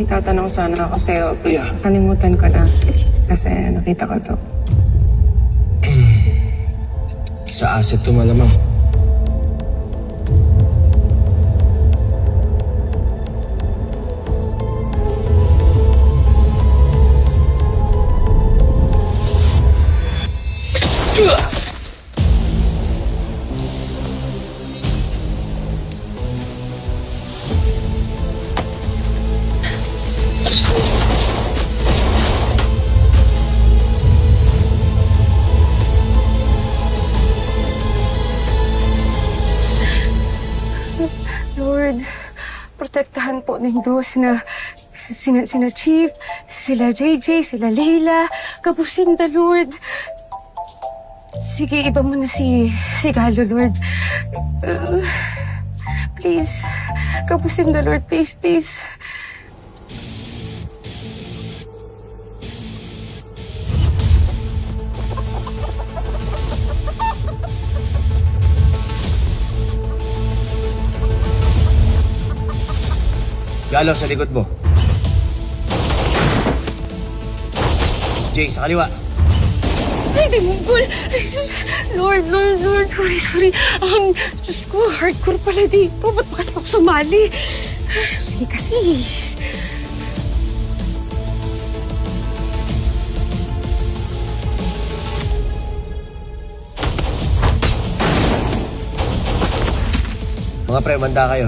tatanong sana ako sa'yo. Yeah. Kalimutan ko na. Kasi nakita ko to. Sa asset to malamang. Lord, protektahan po nindo sina Chief, sila JJ, sila Leila, kapusin da Lord. Sige, iba mo na si Galo, Lord. Please, kapusin da Lord, please, please. Galo sa likod mo. Jay, sa kaliwa. Ay, di munggol! Lord, sorry. Diyos ko, hardcore pala dito. Ba't bakas pa ako sumali? Hindi kasi. Mga pre, manda kayo.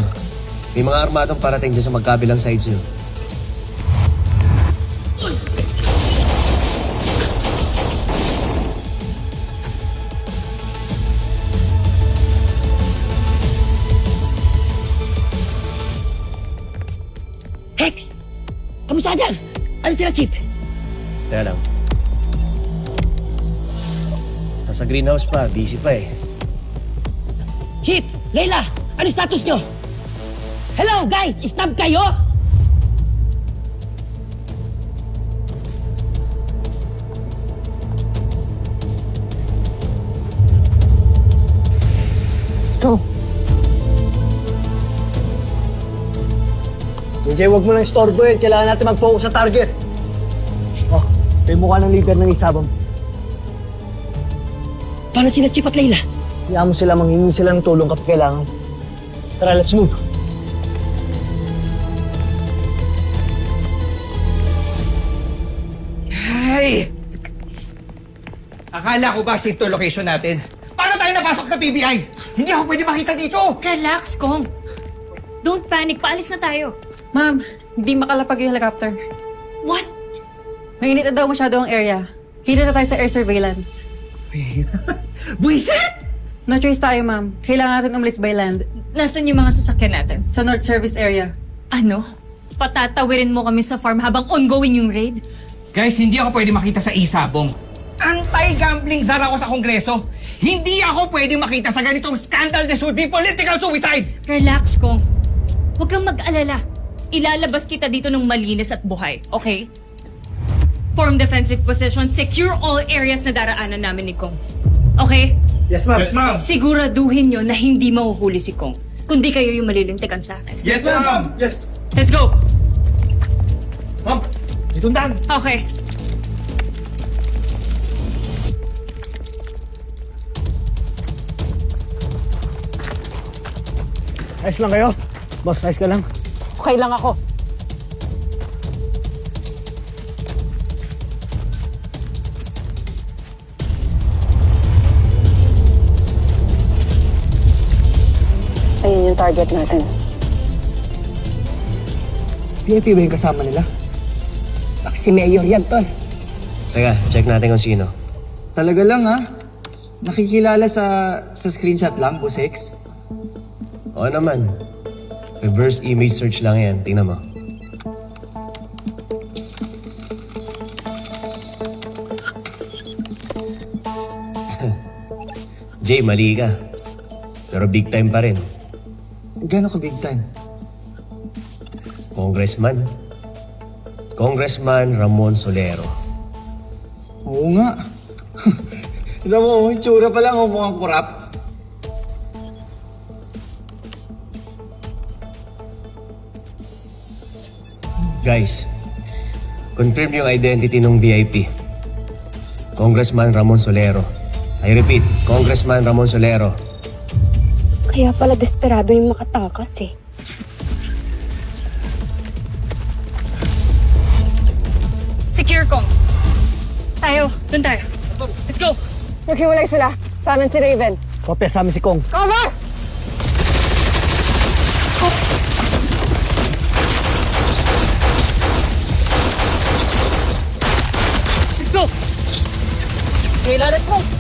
May mga armadong parating dyan sa magkabilang sides nyo. Hex! Kamusta dyan? Ano sila, Chief? Teka lang. Sa greenhouse pa, busy pa eh. Chief! Leila! Ano status nyo? Hello, guys! Stab kayo? Let's go. JJ, huwag mo nang istorbo yun. Kailangan natin mag-focus sa target. Oh, may mukha ng leader ng isabang. Paano sila, Chief at Leila? Kaya mo sila manghingi sila ng tulong kapag kailangan. Tara, let's move. Ay! Akala ko ba safe to location natin? Paano tayo napasok na PBI? Hindi ako pwede makita dito! Relax, Kong. Don't panic. Paalis na tayo. Ma'am, hindi makalapag yung helicopter. What? Mainit na daw masyado ang area. Kita na tayo sa air surveillance. Buisit! No choice tayo, ma'am. Kailangan natin umalis by land. Nasaan yung mga sasakyan natin? Sa North Service area. Ano? Patatawirin mo kami sa farm habang ongoing yung raid? Guys, hindi ako pwede makita sa isabong. Anti-gambling zara ako sa Kongreso. Hindi ako pwede makita sa ganitong scandal. This would be political suicide! Relax, Kong. Huwag kang mag-alala. Ilalabas kita dito ng malinis at buhay, okay? Form defensive position, secure all areas na daraanan namin ni Kong. Okay? Yes, ma'am. Yes, ma'am. Siguraduhin nyo na hindi mahuhuli si Kong, kundi kayo yung malilintikan sa akin. Yes, ma'am! Yes. Let's go! Ma'am, itong daan. Okay. Ayos lang kayo? Boss, ayos ka lang? Okay lang ako. Ayun yung target natin. PNP ba yung kasama nila? Baka si Mayor yan, tol. Teka, check natin kung sino. Talaga lang ha? Nakikilala sa screenshot lang, Boss X? Oo naman. Reverse image search lang yan. Tingnan mo. Jay, mali ka. Pero big time pa rin. Gano'n ka big time? Congressman. Congressman Ramon Solero. Oo nga. Alam mo, yung tsura pa lang, mukhang kurap. Guys, confirm yung identity ng VIP. Congressman Ramon Solero. I repeat, Congressman Ramon Solero. Kaya pala desperado yung makatakas eh. Secure ko. Tayo, dun tayo. Let's go! Maghiwalay sila. Sa amin si Raven. Kopya sa amin si Kong. Cover! Let's go! Kailangan mo.